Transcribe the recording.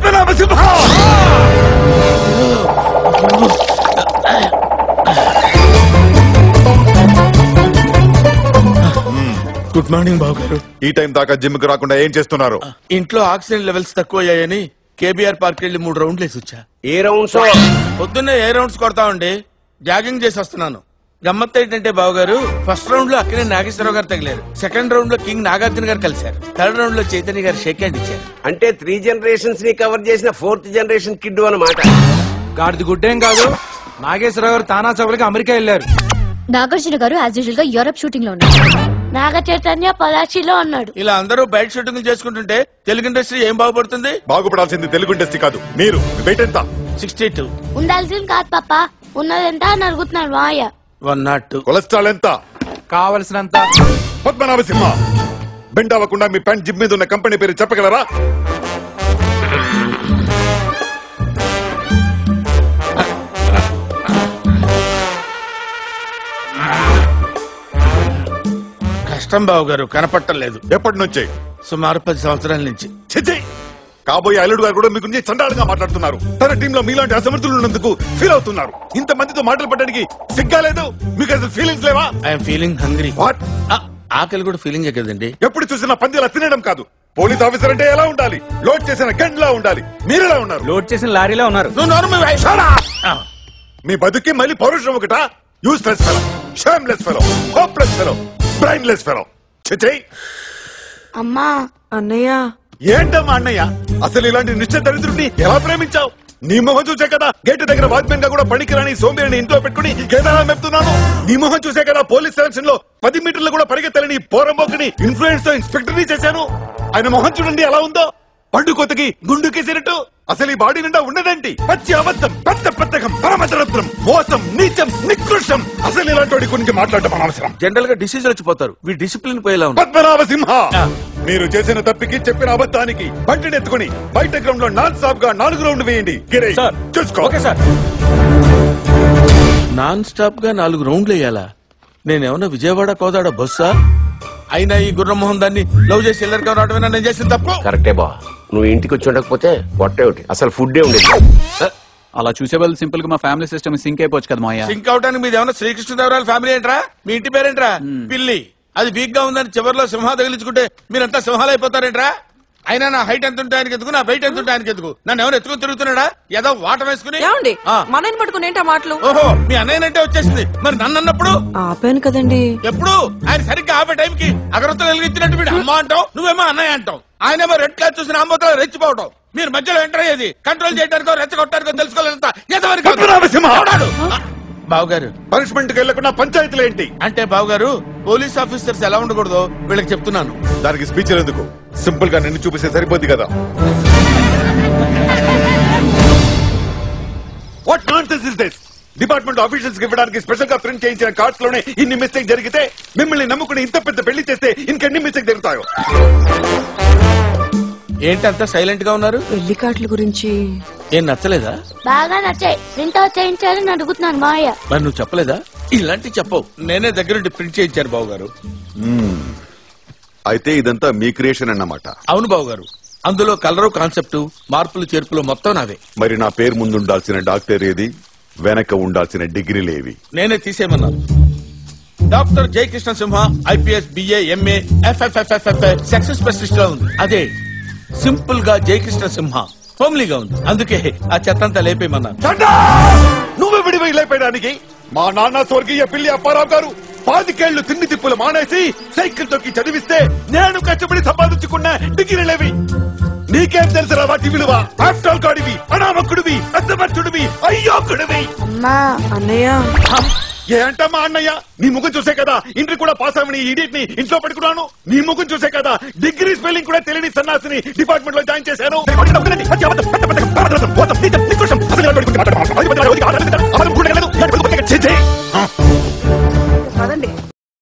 పద్మనాభసింహ good morning బాబు గారు. ఈ time దాకా జిమ్ కి రాకుండా ఏం చేస్తున్నారు? ఇంట్లో ఆక్సిజన్ లెవెల్స్ తక్కువయ్యాయని కేబీఆర్ పార్క్ వెళ్ళి 3 రౌండ్లు వేసి వచ్చా. ఏ రౌండ్స్? పొద్దున్నే ఏ రౌండ్స్ కొడతామండి, జాగింగ్ చేసి వస్తున్నాను. గమ్మత్ ఏంటంటే బాబు గారు, ఫస్ట్ రౌండ్ లో అక్కడే నాగేశ్వరరావు గారు తగిలారు, సెకండ్ రౌండ్ లో కింగ్ నాగార్జున గారు కలిశారు, థర్డ్ రౌండ్ లో చైతన్య గారు షేక్ హ్యాండ్ ఇచ్చారు. అంటే 3 జనరేషన్స్ ని కవర్ చేసిన 4th జనరేషన్ కిడ్ అన్నమాట. గాడిది గుడ్డేం కాదు, నాగేశ్వరరావు గారు తానా చౌకలకి అమెరికా వెళ్లారు. నాగార్జున గారు యాజ్ యూజువల్ గా యూరప్ షూటింగ్ లో ఉన్నారు. నాగ చైతన్య పలాచిలో ఉన్నాడు. ఇలా అందరూ బయట షూటింగ్ చేసుకుంటుంటే తెలుగు ఇండస్ట్రీ ఏం బాగుపడుతుంది? బాగుపడాల్సింది తెలుగు ఇండస్ట్రీ కాదు, మీరు. వెయిట్ ఎంత? 62. ఉండాల్సింది కాదు పాప, ఉన్నదెంత అని అడుగుతున్నాడు మాయ. 102. కొలెస్ట్రాల్ ఎంత? కావలసినంత. పద్మనాభసింహ, బెండ్ అవ్వకుండా మీ ప్యాంట్ జిమ్ మీద ఉన్న కంపెనీ పేరు చెప్పగలరా? కష్టం బాబు గారు, కనపట్టలేదు. ఎప్పటి నుంచి? సుమారు 10 సంవత్సరాల నుంచి. చిచ్చి, కాబోయే అల్లుడు గారు కూడా మీ గురించి చండాలుగా మాట్లాడుతున్నారు. తన టీంలో మీలాంటి అసమర్థులు ఉన్నందుకు ఫీల్ అవుతున్నారు. ఇంత మందితో మాటలు పడడానికి సిగ్గాలేదు? మీకు అసలు ఫీలింగ్స్ లేవా? I'm feeling hungry. వాట్? ఆకలి కూడా ఫీలింగ్ కదండి. ఎప్పుడు చూసినా పందిలా తినడం కాదు. పోలీస్ ఆఫీసర్ అంటే ఎలా ఉండాలి? లోడ్ చేసిన గన్లా ఉండాలి. మీరెలా ఉన్నారు? లోడ్ చేసిన లారీలో ఉన్నారు. నువ్వు నోరు మీ బతుకి మళ్ళీ పౌరుషం ఒకట? Useless fellow, shameless fellow, hopeless fellow, brainless fellow. చిచ్చి. అమ్మా అన్నయ్య, ఏంటమ్మా అన్నయ్య? అసలు ఇలాంటి నిశ్చయ దరిద్రుడిని ఎలా ప్రేమించావు? నీ మొహం చూసే కదా గేటు దగ్గర వాచ్మెన్ గా కూడా పనికిరాని సోంబేరిని ఇంట్లో పెట్టుకుని కేదారా మెప్తున్నాను. నీ మొహం చూసే కదా పోలీస్ సెలక్షన్ లో 10 మీటర్లు కూడా పరిగెత్తలేని పోరంబోకిని ఇన్ఫ్లుయెన్స్ తో ఇన్స్పెక్టర్ ని చేశాను. ఆయన మొహం చూడండి ఎలా ఉందో, పండు కొత్తకి గుండు కేసినట్టు. అసలు ఈ బాడీ నిండా ఉన్నదండి పచ్చి అబద్ధం, పెద్ద పెద్దకం, పరమదరత్రం, మోసం, నీచం, నికృష్టం. అసలు ఇలాంటి వాడి గురించి మాట్లాడటం అనవసరం. జనరల్ గా డిసీజ్ వచ్చిపోతారు, వీ డిసిప్లిన్ పోయేలా ఉంది. పద్మనాభసింహ, మీరు చేసిన తప్పికి చెప్పిన అబద్ధానికి బంటిని ఎత్తుకుని బయట గ్రౌండ్ లో నాన్ స్టాప్ గా 4 రౌండ్లు వేయండి. గిరే చూసుకో. నాన్ స్టాప్ గా 4 రౌండ్లు వేయాలా? నేనేమన్నా విజయవాడ కోదాడ బస్సా? అయినా ఈ గుర్రమోహన్ దాన్ని లవ్ చేసి ఎల్లరిగా రావడమేనా నేను చేసిన తప్పు? కరెక్టే బా, నువ్వు ఇంటికి వచ్చి ఉండకపోతే పొట్టే ఒకటి అసలు ఫుడ్ ఉండేది. అలా చూసే వాళ్ళు సింపుల్ గా మా ఫ్యామిలీ సిస్టమ్ సింక్ అయిపోవచ్చు కదా మాయా. సింక్ అవడానికి మీది ఏమన్నా శ్రీకృష్ణదేవరాయల ఫ్యామిలీ ఏంట్రా? మీ ఇంటి పేరేంట్రా? పిల్లి. అది వీక్ గా ఉందని చివరిలో సింహ తగిలించుకుంటే మీరంతా సింహాలు అయిపోతారేంట్రా? అయినా నా హైట్ ఎంత ఉంటే ఆయనకి ఎందుకు, నా వెయిట్ ఎంత ఉంటే ఆయనకి ఎందుకు? నన్ను ఎవరు ఎత్తుకుని తిరుగుతున్నాడా? ఏదో వాట వేసుకుని. మనని పట్టుకుని ఏంటా మాటలు? ఓహో, మీ అన్నయ్యనంటే వచ్చేసింది. మరి నన్ను అన్నప్పుడు ఆపాను కదండి. ఎప్పుడు? ఆయన సరిగ్గా ఆపే టైంకి అగరత్తులు వెలిగించినట్టు వీడు అమ్మ అంటావు, నువ్వేమో అన్నయ్య అంటావు. ఆయనేమో రెడ్ క్లాస్ చూసిన అమ్మతో రెచ్చిపోవటం. మీరు మధ్యలో ఎంటర్ అయ్యేది కంట్రోల్ చేయడానికో రెచ్చగొట్టడానికో తెలుసుకోలేదంతా. బావగారు, పనిష్మెంట్ కి వెళ్లకుండా పంచాయతీలు ఏంటి? అంటే బావగారు, పోలీస్ ఆఫీసర్స్ ఎలా ఉండకూడదో వీళ్ళకి చెప్తున్నాను. దానికి స్పీచ్ ఎందుకు? సింపుల్ గా నిన్ను చూపిస్తే సరిపోద్ది కదా. What nonsense is this? Department officers కి ఇవ్వడానికి స్పెషల్ గా ప్రింట్ చేయించిన కార్డ్స్ లోనే ఇన్ని మిస్టేక్ జరిగితే మిమ్మల్ని నమ్ముకుని ఇంత పెద్ద పెళ్లి చేస్తే ఇంకెన్ని మిస్టేక్ జరుగుతాయో. ఏంటంతా సైలెంట్ గా ఉన్నారు? పెళ్లి కార్డుల గురించి ఏం నచ్చలేదా? బాగా నచ్చాయి, ప్రింట్ అవుట్ చేయించాలని అడుగుతున్నాను మాయ. మరి నువ్వు చెప్పలేదా? ఇలాంటివి చెప్పవు, నేనే దగ్గరుండి ప్రింట్ చేయించాను బావగారు. అయితే ఇదంతా మీ క్రియేషన్ అన్నమాట. అవును బావగారు, అందులో కలరు, కాన్సెప్ట్, మార్పులు చేర్పులు మొత్తం నావే. మరి నా పేరు ముందు ఉండాల్సిన డాక్టర్ ఏది? వెనక ఉండాల్సిన డిగ్రీలేవి? నేనే తీసేయమన్నాను. Doctor Jayakrishna Simha, IPS, BA, MA, FFFFF sex specialist గా ఉంది. అదే సింపుల్ గా జయకృష్ణ సింహ, హోమ్లీగా ఉంది. అందుకే ఆ చెత్తంతా లేపేయమన్నాను. నువ్వు విడివై లేపేయడానికి మా నాన్న స్వర్గీయ పిల్లి అప్పారావు గారు 25 తిండి తిప్పులు మానేసి సైకిల్ తొక్కి చదివిస్తే నేను కష్టపడి సంపాదించుకున్న డిగ్రీలేవి. నీకేం తెలుసురా వాటి విలువ? ఆఫ్టర్ ఆల్ గాడివి, అనామకుడివి, అసమర్థుడివి, అయ్యోకుడివి. అమ్మా అన్నయ్య. ఏంటమ్మా అన్నయ్య? నీ ముఖం చూసే కదా ఇంటర్ కూడా పాస్ అవని ఇడియట్ ని ఇంట్లో పెట్టుకున్నాను. నీ ముఖం చూసే కదా డిగ్రీ స్పెల్లింగ్ కూడా తెలియని సన్నాసిని డిపార్ట్మెంట్ లో జాయిన్ చేశాను.